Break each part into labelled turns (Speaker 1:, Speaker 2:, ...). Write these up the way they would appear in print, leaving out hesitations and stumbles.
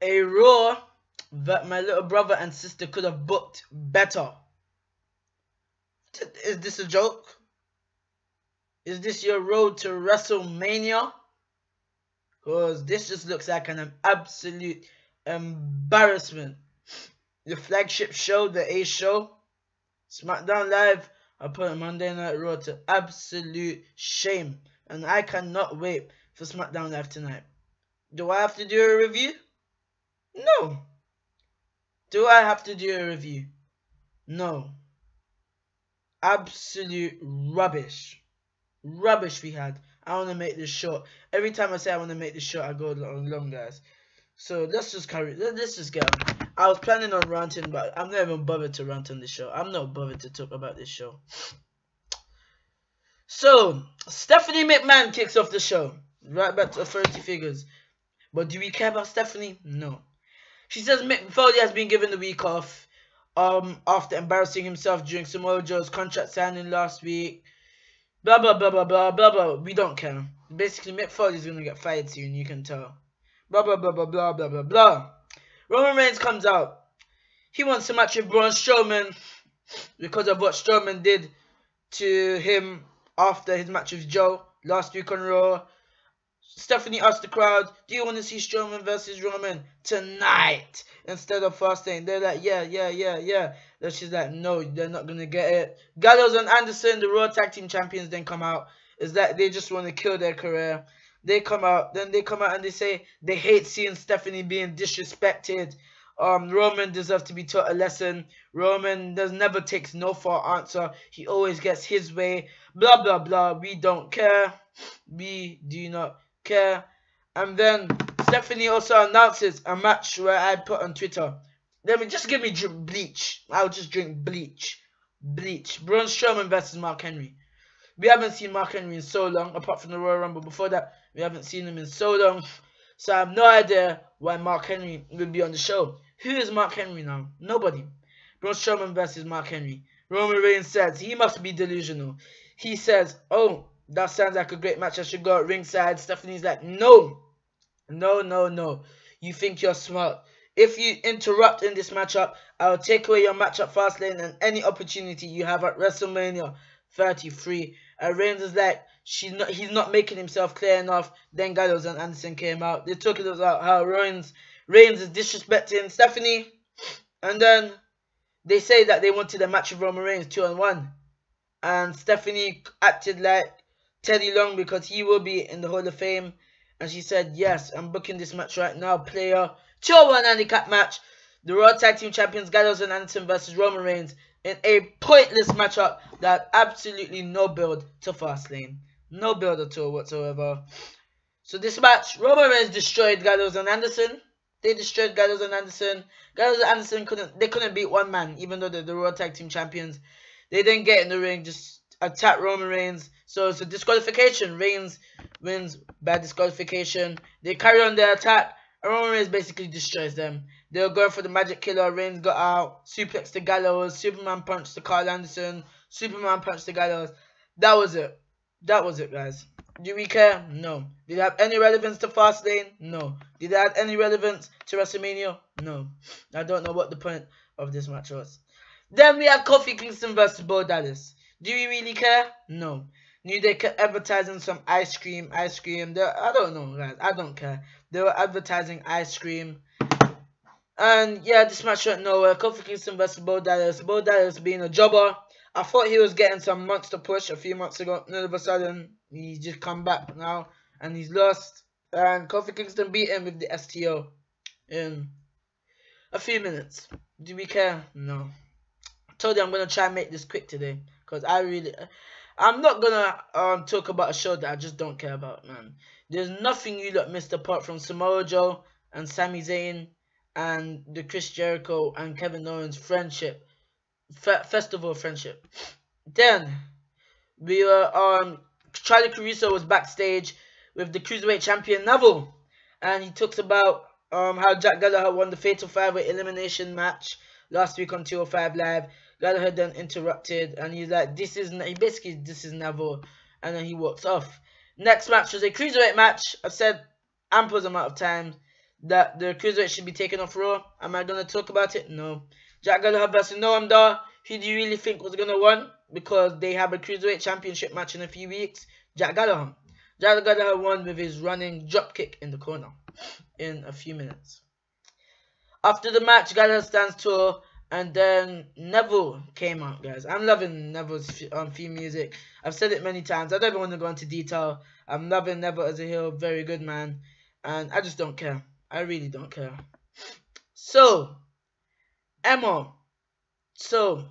Speaker 1: a Raw that my little brother and sister could have booked better. Is this a joke? Is this your road to WrestleMania? Because this just looks like an absolute embarrassment. The flagship show, the A show, SmackDown Live, I put Monday Night Raw to absolute shame. And I cannot wait for SmackDown Live tonight. Do I have to do a review? No. Do I have to do a review? No. Absolute rubbish. Rubbish we had. I want to make this short. Every time I say I want to make this short, I go long, guys. So let's just get on. I was planning on ranting, but I'm not even bothered to rant on this show. I'm not bothered to talk about this show. So, Stephanie McMahon kicks off the show. Right back to authority figures. But do we care about Stephanie? No. She says Mick Foley has been given the week off after embarrassing himself during Samoa Joe's contract signing last week. Blah, blah, blah, blah, blah, blah, blah. We don't care. Basically, Mick Foley's going to get fired soon, you can tell. Blah, blah, blah, blah, blah, blah, blah, blah. Roman Reigns comes out. He wants a match with Braun Strowman because of what Strowman did to him after his match with Joe last week on Raw. Stephanie asked the crowd, do you want to see Strowman versus Roman tonight instead of Fastlane? They're like, yeah. Then she's like, no, they're not going to get it. Gallows and Anderson, the Raw Tag Team Champions, then come out. It's like they just want to kill their career. They come out and they say they hate seeing Stephanie being disrespected. Roman deserves to be taught a lesson. Roman never takes no for an answer. He always gets his way. Blah, blah, blah. We don't care. We do not care. And then Stephanie also announces a match where I put on Twitter. Just give me bleach. I'll just drink bleach. Braun Strowman versus Mark Henry. We haven't seen Mark Henry in so long, apart from the Royal Rumble. Before that, we haven't seen him in so long. So I have no idea why Mark Henry will be on the show. Who is Mark Henry now? Nobody. Braun Strowman versus Mark Henry. Roman Reigns says he must be delusional. He says, oh, that sounds like a great match. I should go at ringside. Stephanie's like, no. You think you're smart. If you interrupt in this matchup, I'll take away your matchup Fastlane and any opportunity you have at WrestleMania 33. And Reigns is like, he's not making himself clear enough. Then Gallows and Anderson came out. They're talking about how Reigns is disrespecting Stephanie. And then they say that they wanted a match with Roman Reigns 2-on-1. And Stephanie acted like Teddy Long because he will be in the Hall of Fame. And she said, yes, I'm booking this match right now, player. 2-on-1 handicap match. The Raw Tag Team Champions Gallows and Anderson versus Roman Reigns in a pointless matchup that had absolutely no build to Fastlane. No build at all whatsoever. So this match, Roman Reigns destroyed Gallows and Anderson. They destroyed Gallows and Anderson. Gallows and Anderson couldn't beat one man, even though they're the Raw Tag Team Champions. They didn't get in the ring, just attack Roman Reigns. So it's a disqualification. Reigns wins by disqualification. They carry on their attack. And Roman Reigns basically destroys them. They were going for the Magic Killer. Reigns got out. Suplex to Gallows. Superman punch to Karl Anderson. Superman punch to Gallows. That was it. That was it, guys. Do we care? No. Did it have any relevance to Fastlane? No. Did it have any relevance to WrestleMania? No. I don't know what the point of this match was. Then we had Kofi Kingston versus Bo Dallas. Do we really care? No. New Day kept advertising some ice cream. I don't know, guys. I don't care. They were advertising ice cream. And yeah, this match went nowhere. Kofi Kingston versus Bo Dallas. Bo Dallas being a jobber. I thought he was getting some monster push a few months ago. And all of a sudden, he's just come back now. And he's lost. And Kofi Kingston beat him with the STO in a few minutes. Do we care? No. I told you I'm going to try and make this quick today. Because I'm not going to talk about a show that I just don't care about, man. There's nothing you lot missed apart from Samoa Joe and Sami Zayn and the Chris Jericho and Kevin Owens friendship. Festival of Friendship. Then we were Charlie Caruso was backstage with the Cruiserweight Champion Neville, and he talks about how Jack Gallagher won the Fatal 5-Way elimination match last week on 205 Live. Gallagher then interrupted, and he's like, this is Neville, and then he walks off. Next match was a Cruiserweight match. I've said ample amount of time. that the cruiserweight should be taken off Raw. Am I gonna talk about it? No. Jack Gallagher versus Noam Dar. Who do you really think was gonna win? Because they have a cruiserweight championship match in a few weeks. Jack Gallagher. Jack Gallagher won with his running dropkick in the corner in a few minutes. After the match, Gallagher stands tall, and then Neville came out, guys. I'm loving Neville's theme music. I've said it many times. I don't even want to go into detail. I'm loving Neville as a heel. Very good man. And I just don't care. I really don't care. So, Emma. So,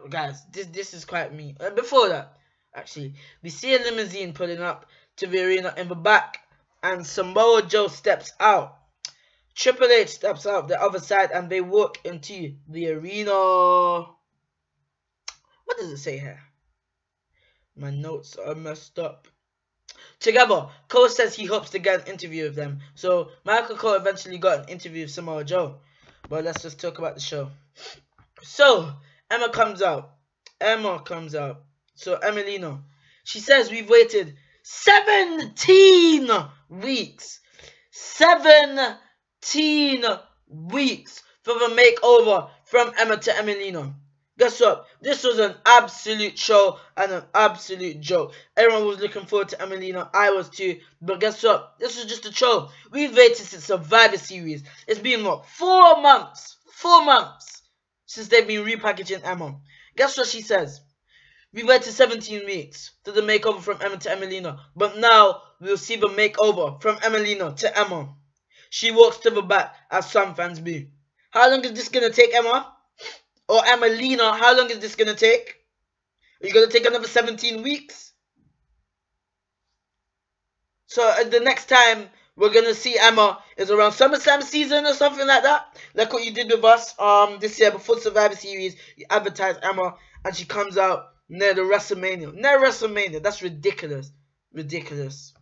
Speaker 1: guys, this is quite me. Before that, actually, we see a limousine pulling up to the arena in the back, and Samoa Joe steps out. Triple H steps out the other side, and they walk into the arena. What does it say here? My notes are messed up. Together, Cole says he hopes to get an interview with them. So, Michael Cole eventually got an interview with Samoa Joe. But let's just talk about the show. So, Emma comes out. So, Emelina. She says we've waited 17 weeks. 17 weeks for the makeover from Emma to Emelina. Guess what? This was an absolute show and an absolute joke. Everyone was looking forward to Emelina. I was too. But guess what? This was just a show. We've waited since Survivor Series. It's been, what, 4 months? 4 months since they've been repackaging Emma. Guess what she says? We waited 17 weeks to the makeover from Emma to Emelina. But now we'll see the makeover from Emelina to Emma. She walks to the back, as some fans do. How long is this going to take, Emma? Or Emelina, how long is this going to take? Are you going to take another 17 weeks? So the next time we're going to see Emma is around SummerSlam season or something like that. Like what you did with us this year before Survivor Series. You advertised Emma and she comes out near the WrestleMania. Near WrestleMania. That's ridiculous. Ridiculous.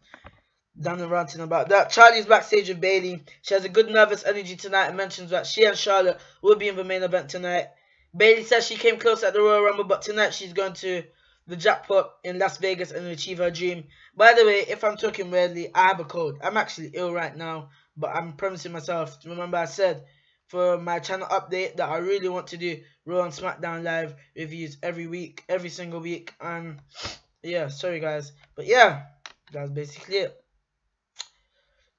Speaker 1: Done and ranting about that. Charlie's backstage with Bayley. She has a good nervous energy tonight and mentions that she and Charlotte will be in the main event tonight. Bayley says she came close at the Royal Rumble, but tonight she's going to the jackpot in Las Vegas and achieve her dream. By the way, if I'm talking weirdly, I have a cold. I'm actually ill right now, but I'm promising myself. Remember I said for my channel update that I really want to do Raw and SmackDown live reviews every week, every single week. And yeah, sorry guys. But yeah, that's basically it.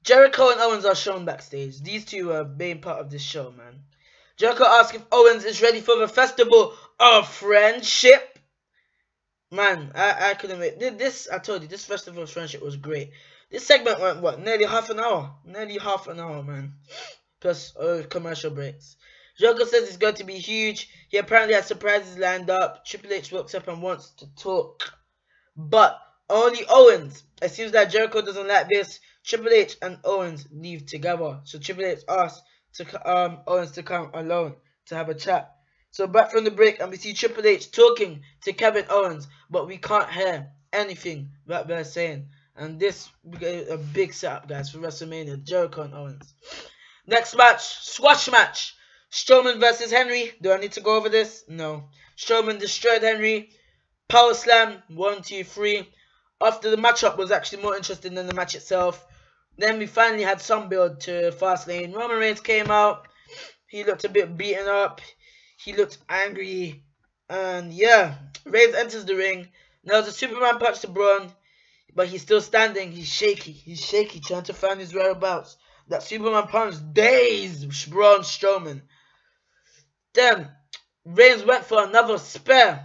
Speaker 1: Jericho and Owens are shown backstage. These two are being part of this show, man. Jericho asks if Owens is ready for the festival of friendship. Man, I couldn't wait. This, I told you, this festival of friendship was great. This segment went, what, nearly half an hour? Nearly half an hour, man. Plus commercial breaks. Jericho says it's going to be huge. He apparently has surprises lined up. Triple H walks up and wants to talk. But only Owens. It seems like Jericho doesn't like this. Triple H and Owens leave together. So Triple H asks Owens to come alone to have a chat. So back from the break and we see Triple H talking to Kevin Owens, but we can't hear anything that they're saying. And this is a big setup, guys, for WrestleMania. Jericho and Owens. Next match, squash match. Strowman versus Henry. Do I need to go over this? No. Strowman destroyed Henry. Power slam. 1, 2, 3. After the matchup was actually more interesting than the match itself. Then we finally had some build to Fastlane. Roman Reigns came out. He looked a bit beaten up. He looked angry. And yeah, Reigns enters the ring. Now there's a Superman punch to Braun. But he's still standing. He's shaky. He's shaky, trying to find his whereabouts. That Superman punch dazed Braun Strowman. Then Reigns went for another spear.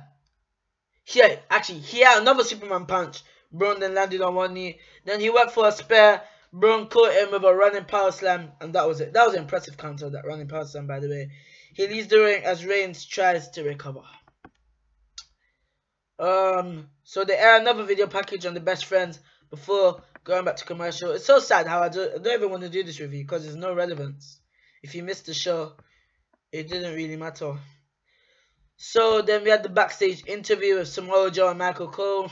Speaker 1: Yeah, actually, he had another Superman punch. Braun then landed on one knee. Then he went for a spear. Braun caught him with a running power slam. And that was it. That was an impressive counter, that running power slam, by the way. He leaves the ring as Reigns tries to recover. So they air another video package on the best friends before going back to commercial. It's so sad how I don't even want to do this review because there's no relevance. If you missed the show, it didn't really matter. So then we had the backstage interview with Samoa Joe and Michael Cole.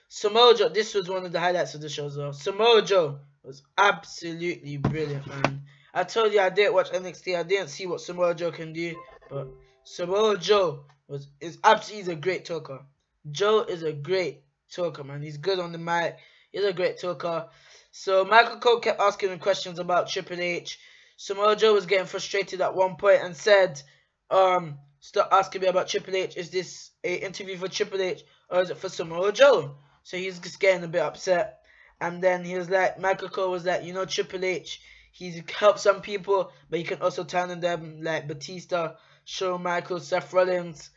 Speaker 1: Samoa Joe, this was one of the highlights of the show as well. Samoa Joe was absolutely brilliant, man. I told you I didn't watch NXT. I didn't see what Samoa Joe can do, but Samoa Joe is absolutely a great talker. Joe is a great talker, man. He's good on the mic. He's a great talker. So Michael Cole kept asking him questions about Triple H. Samoa Joe was getting frustrated at one point and said, stop asking me about Triple H. Is this a interview for Triple H or is it for Samoa Joe? So he's just getting a bit upset. And then he was like, Michael Cole was like, you know, Triple H, he's helped some people, but he can also turn on them like Batista, Shawn Michaels, Seth Rollins.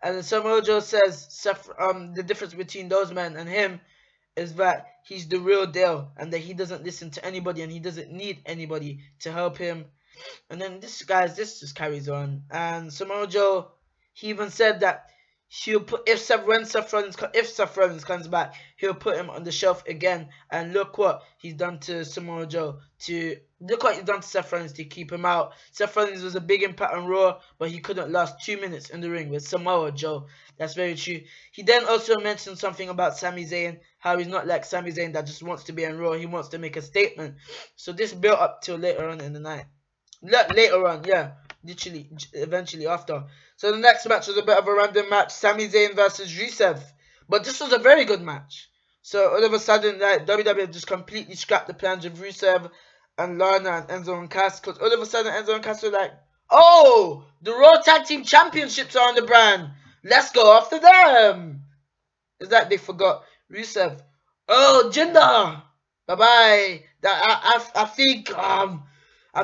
Speaker 1: And then Samoa Joe says the difference between those men and him is that he's the real deal and that he doesn't listen to anybody and he doesn't need anybody to help him. And then this just carries on. And Samoa Joe, he even said that he'll put if Seth Rollins comes back, he'll put him on the shelf again. And look what he's done to Samoa Joe. Look what he's done to Seth Rollins to keep him out. Seth Rollins was a big impact on Raw, but he couldn't last 2 minutes in the ring with Samoa Joe. That's very true. He then also mentioned something about Sami Zayn, how he's not like Sami Zayn that just wants to be on Raw. He wants to make a statement. So this built up till later on in the night. Later on, yeah. Literally, eventually after. So the next match was a bit of a random match. Sami Zayn versus Rusev. But this was a very good match. So all of a sudden, like, WWE just completely scrapped the plans of Rusev and Lana and Enzo and Cass. Because all of a sudden, Enzo and Cass were like, oh, the Raw Tag Team Championships are on the brand. Let's go after them. It's like they forgot Rusev. Oh, Jinder. Bye-bye. I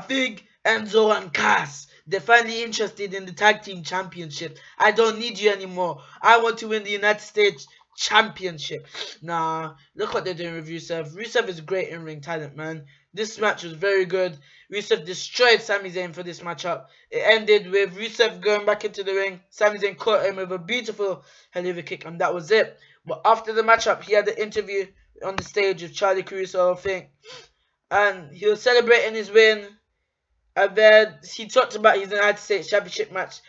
Speaker 1: think Enzo and Cass, they're finally interested in the Tag Team Championship. I don't need you anymore. I want to win the United States Championship. Nah, look what they're doing with Rusev. Rusev is great in-ring talent, man. This match was very good. Rusev destroyed Sami Zayn for this matchup. It ended with Rusev going back into the ring. Sami Zayn caught him with a beautiful Hell kick, and that was it. But after the matchup, he had an interview on the stage with Charlie Caruso, I think. And he was celebrating his win. And then he talked about his United States Championship match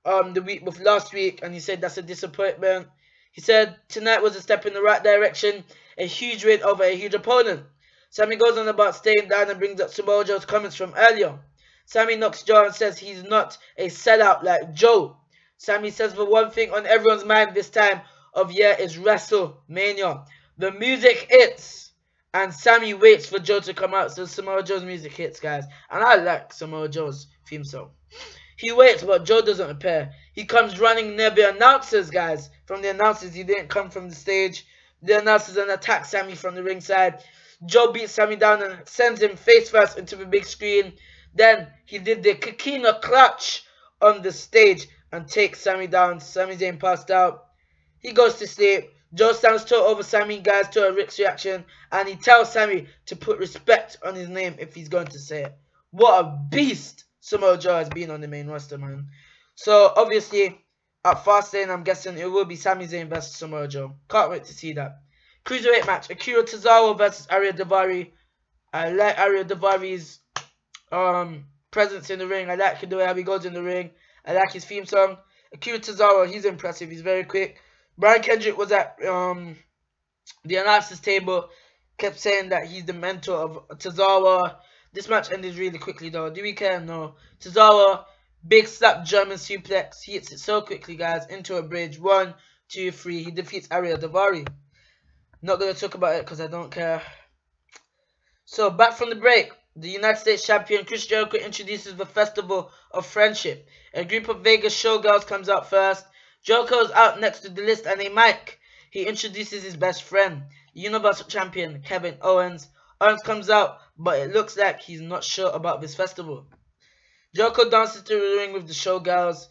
Speaker 1: last week, and he said that's a disappointment. He said tonight was a step in the right direction, a huge win over a huge opponent. Sami goes on about staying down and brings up Samoa Joe's comments from earlier. Sami knocks Joe and says he's not a sellout like Joe. Sami says the one thing on everyone's mind this time of year is WrestleMania. The music hits. And Sami waits for Joe to come out, so Samoa Joe's music hits, guys. And I like Samoa Joe's theme song. He waits, but Joe doesn't appear. He comes running near the announcers, guys. From the announcers, he didn't come from the stage. The announcers then attack Sami from the ringside. Joe beats Sami down and sends him face first into the big screen. Then he did the Kikina clutch on the stage and takes Sami down. Sami Zayn passed out. He goes to sleep. Joe stands tall over Sami, guys, to a Rick's reaction, and he tells Sami to put respect on his name if he's going to say it. What a beast Samoa Joe has been on the main roster, man. So, obviously, at Fastlane, I'm guessing it will be Sami Zayn versus Samoa Joe. Can't wait to see that. Cruiserweight match, Akira Tozawa versus Ariya Daivari. I like Ariya Daivari's presence in the ring. I like the way how he goes in the ring. I like his theme song. Akira Tozawa, he's impressive. He's very quick. Brian Kendrick was at the announcers table, kept saying that he's the mentor of Tozawa. This match ended really quickly though. Do we care? No. Tozawa, big slap German suplex. He hits it so quickly, guys, into a bridge. 1, 2, 3. He defeats Ariya Daivari. Not going to talk about it because I don't care. So, back from the break. The United States champion Chris Jericho introduces the Festival of Friendship. A group of Vegas showgirls comes out first. Jericho's out next to the list and a mic. He introduces his best friend, Universal Champion Kevin Owens. Owens comes out, but it looks like he's not sure about this festival. Jericho dances to the ring with the showgirls.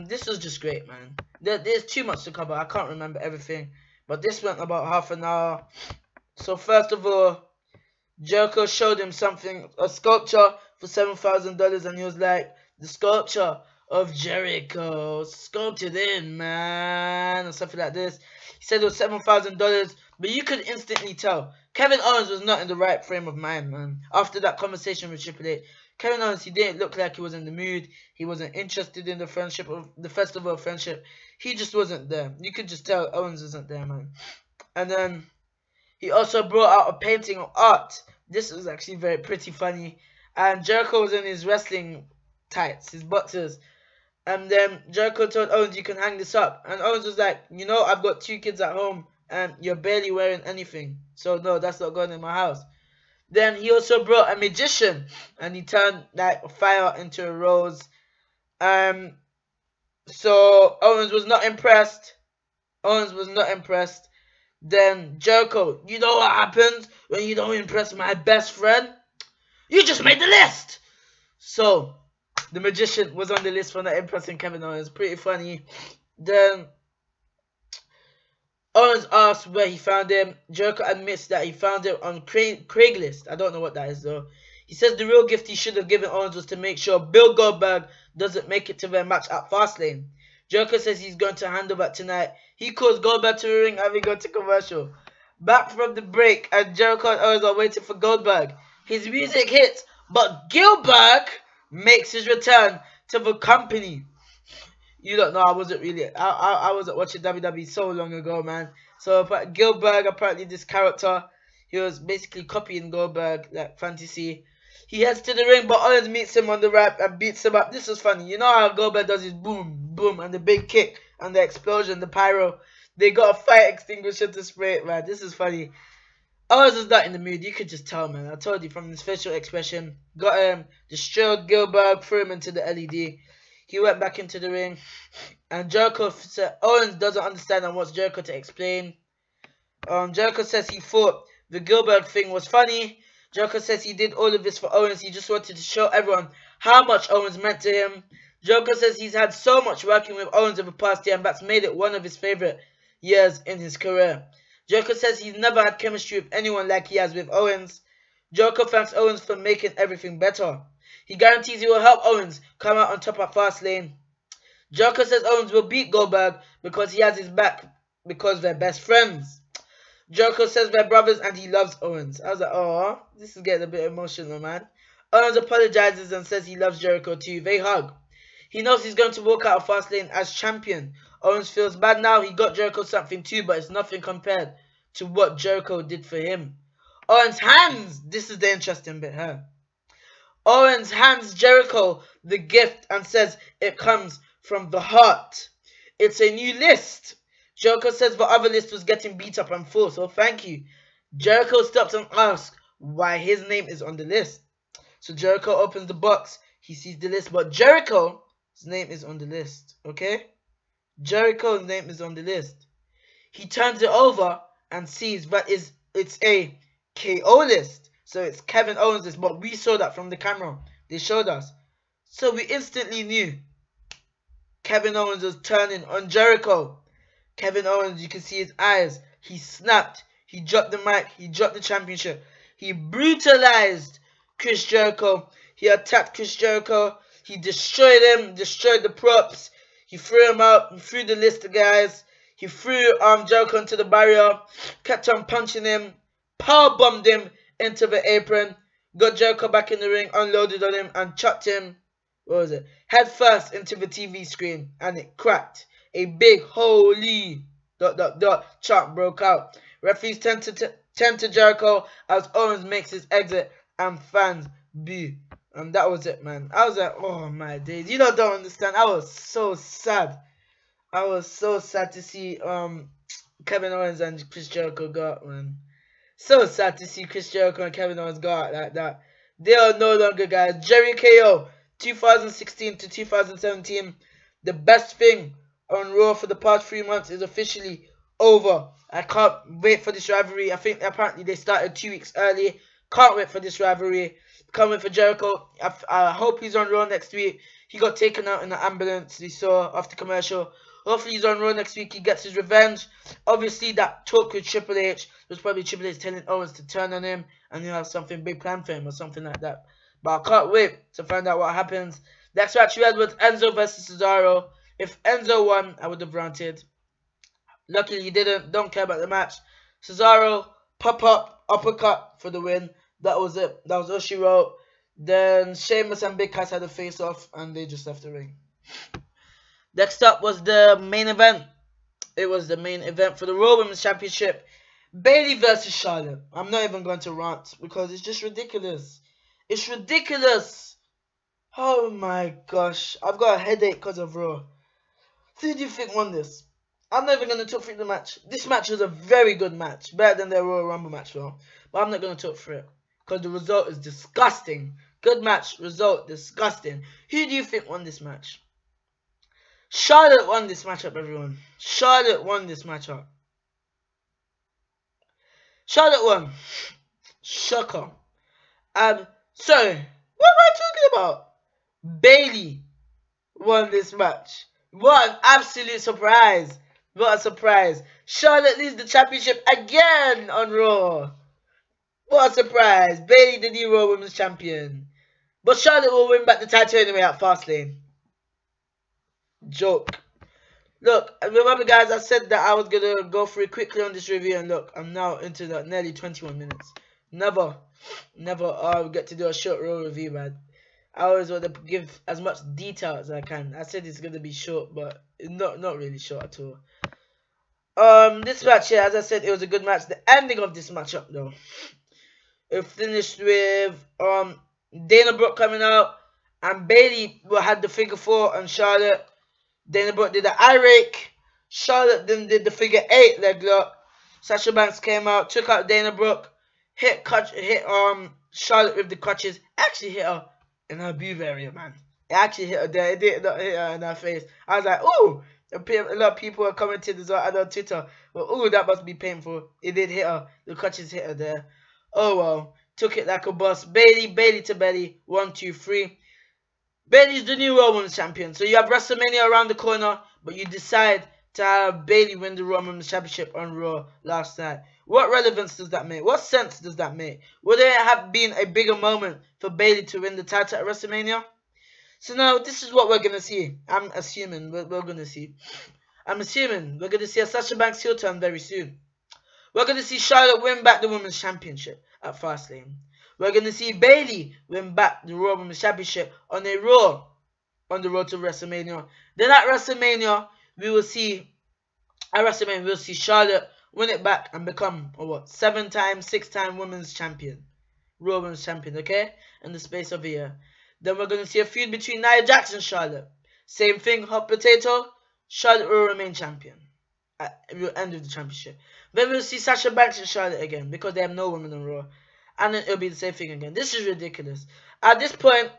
Speaker 1: This was just great, man. There's too much to cover. I can't remember everything. But this went about half an hour. So first of all, Jericho showed him something, a sculpture for $7,000, and he was like, the sculpture of Jericho, sculpted in, man, or something like this. He said it was $7,000, but you could instantly tell Kevin Owens was not in the right frame of mind, man. After that conversation with Triple H, Kevin Owens, he didn't look like he was in the mood. He wasn't interested in the Festival of Friendship. He just wasn't there. You could just tell Owens wasn't there, man. And then he also brought out a painting of art. This was actually pretty funny. And Jericho was in his wrestling tights, his boxers. And then Jericho told Owens, you can hang this up. And Owens was like, you know, I've got 2 kids at home and you're barely wearing anything. So no, that's not going in my house. Then he also brought a magician, and he turned like fire into a rose. So Owens was not impressed. Then Jericho, you know what happens when you don't impress my best friend? You just made the list. So the magician was on the list for not impressing Kevin Owens. Pretty funny. Then Owens asked where he found him. Jericho admits that he found him on Craigslist. I don't know what that is though. He says the real gift he should have given Owens was to make sure Bill Goldberg doesn't make it to their match at Fastlane. Jericho says he's going to handle that tonight. He calls Goldberg to the ring and we go to commercial. Back from the break, and Jericho and Owens are waiting for Goldberg. His music hits, but Goldberg makes his return to the company. You don't know, I wasn't watching WWE so long ago, man. So Goldberg, apparently this character, he was basically copying Goldberg, like fantasy. He heads to the ring, but Owens meets him on the ramp and beats him up. This was funny. You know how Goldberg does his boom, boom, and the big kick, and the explosion, the pyro. They got a fire extinguisher to spray it, man. This is funny. Owens is not in the mood. You could just tell, man. I told you from his facial expression. Got him, destroyed Goldberg, threw him into the LED. He went back into the ring, and Jericho said Owens doesn't understand and wants Jericho to explain. Jericho says he thought the Goldberg thing was funny. Jericho says he did all of this for Owens. He just wanted to show everyone how much Owens meant to him. Jericho says he's had so much working with Owens over the past year, and that's made it one of his favorite years in his career. Jericho says he's never had chemistry with anyone like he has with Owens. Jericho thanks Owens for making everything better. He guarantees he will help Owens come out on top at Fastlane. Jericho says Owens will beat Goldberg because he has his back because they're best friends. Jericho says they're brothers and he loves Owens. I was like, oh, this is getting a bit emotional, man. Owens apologizes and says he loves Jericho too. They hug. He knows he's going to walk out of Fastlane as champion. Owens feels bad now. He got Jericho something too, but it's nothing compared to what Jericho did for him. Owens hands. This is the interesting bit, huh? Owens hands Jericho the gift and says it comes from the heart. It's a new list. Jericho says the other list was getting beat up and full, so thank you. Jericho stops and asks why his name is on the list. So Jericho opens the box. He sees the list, but Jericho's name is on the list, okay? Jericho's name is on the list. He turns it over and sees that it's a KO list. So it's Kevin Owens list, but we saw that from the camera. They showed us. So we instantly knew Kevin Owens was turning on Jericho. Kevin Owens, you can see his eyes. He snapped. He dropped the mic. He dropped the championship. He brutalized Chris Jericho. He attacked Chris Jericho. He destroyed him. Destroyed the props. He threw him out. He threw the list of guys. He threw Jericho into the barrier. Kept on punching him. Powerbombed him into the apron. Got Jericho back in the ring. Unloaded on him and chucked him. What was it? Head first into the TV screen. And it cracked. A big holy ... chant broke out. Referees tend to Jericho as Owens makes his exit and fans boo. And that was it, man. I was like, oh my days. You don't understand. I was so sad. I was so sad to see Kevin Owens and Chris Jericho go out, man. So sad to see Chris Jericho and Kevin Owens go out like that. They are no longer guys. Jericho 2016 to 2017. The best thing on Raw for the past 3 months is officially over. I can't wait for this rivalry. I think apparently they started 2 weeks early. Can't wait for this rivalry. Can't wait for Jericho. I hope he's on Raw next week. He got taken out in the ambulance we saw after commercial. Hopefully he's on Raw next week. He gets his revenge. Obviously that talk with Triple H was probably Triple H telling Owens to turn on him and he'll have something big planned for him or something like that. But I can't wait to find out what happens. Next match we had was Enzo versus Cesaro. If Enzo won, I would have ranted. Luckily he didn't. Don't care about the match. Cesaro, pop-up, uppercut for the win. That was it. That was all she wrote. Then Sheamus and Big Cass had a face-off and they just left the ring. Next up was the main event. It was the main event for the Raw Women's Championship. Bayley versus Charlotte. I'm not even going to rant because it's just ridiculous. It's ridiculous. Oh my gosh. I've got a headache because of Raw. Who do you think won this? I'm not even going to talk through the match. This match was a very good match. Better than their Royal Rumble match though. But I'm not going to talk through it. because the result is disgusting. Good match, result disgusting. Who do you think won this match? Charlotte won this matchup, everyone. Charlotte won this matchup. Charlotte won. Shocker. Sorry, what am I talking about? Bayley won this match. What an absolute surprise. What a surprise. Charlotte leads the championship again on Raw. What a surprise. Bayley, the new Raw Women's Champion. But Charlotte will win back the title anyway at Fastlane. Joke. Look, remember guys, I said that I was going to go through quickly on this review, and look, I'm now into the nearly 21 minutes. Never get to do a short Raw review, man. I always want to give as much detail as I can. I said it's going to be short, but not really short at all. This match here, as I said, it was a good match. The ending of this matchup, though, it finished with Dana Brooke coming out, and Bayley had the figure 4 on Charlotte. Dana Brooke did the eye rake. Charlotte then did the figure 8 leg lock. Sasha Banks came out, took out Dana Brooke, hit Charlotte with the crutches. Actually hit her in her boob area, man. It actually hit her there. It did not hit her in her face. I was like, ooh. A lot of people were commenting as well on Twitter. But ooh, that must be painful. It did hit her. The crutches hit her there. Oh well. Took it like a boss. Bayley to Bayley. 1, 2, 3. Bayley's the new Raw Women's Champion. So you have WrestleMania around the corner, but you decide to have Bayley win the Raw Women's Championship on Raw last night. What relevance does that make? What sense does that make? Would there have been a bigger moment for Bayley to win the title at WrestleMania? So now this is what we're going to see. I'm assuming we're going to see. I'm assuming we're going to see a Sasha Banks heel turn very soon. We're going to see Charlotte win back the Women's Championship at Fastlane. We're going to see Bayley win back the Raw Women's Championship on a Raw on the road to WrestleMania. Then at WrestleMania, we will see Charlotte win it back and become a 7-time, 6-time Women's Champion. Raw Women's Champion, okay? In the space of a year. Then we're going to see a feud between Nia Jax and Charlotte. Same thing, hot potato. Charlotte will remain champion at the end of the championship. Then we'll see Sasha Banks and Charlotte again because they have no women on Raw. And then it'll be the same thing again. This is ridiculous. At this point,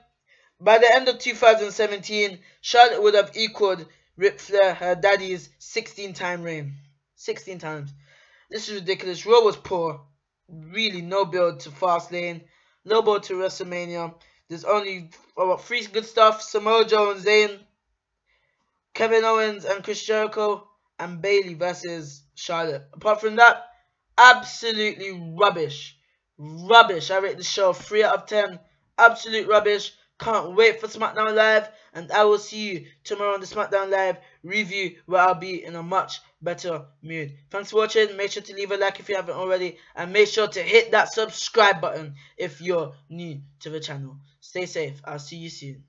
Speaker 1: by the end of 2017, Charlotte would have equaled Ric Flair, her daddy's 16-time reign. 16 times. This is ridiculous. Raw was poor. Really no build to Fastlane. No build to WrestleMania. There's only 3 good stuff. Samoa Joe and Zayn. Kevin Owens and Chris Jericho. And Bayley versus Charlotte. Apart from that, absolutely rubbish. Rubbish. I rate the show 3 out of 10. Absolute rubbish. Can't wait for SmackDown Live. And I will see you tomorrow on the SmackDown Live review, where I'll be in a much better mood. Thanks for watching. Make sure to leave a like if you haven't already. And make sure to hit that subscribe button if you're new to the channel. Stay safe. I'll see you soon.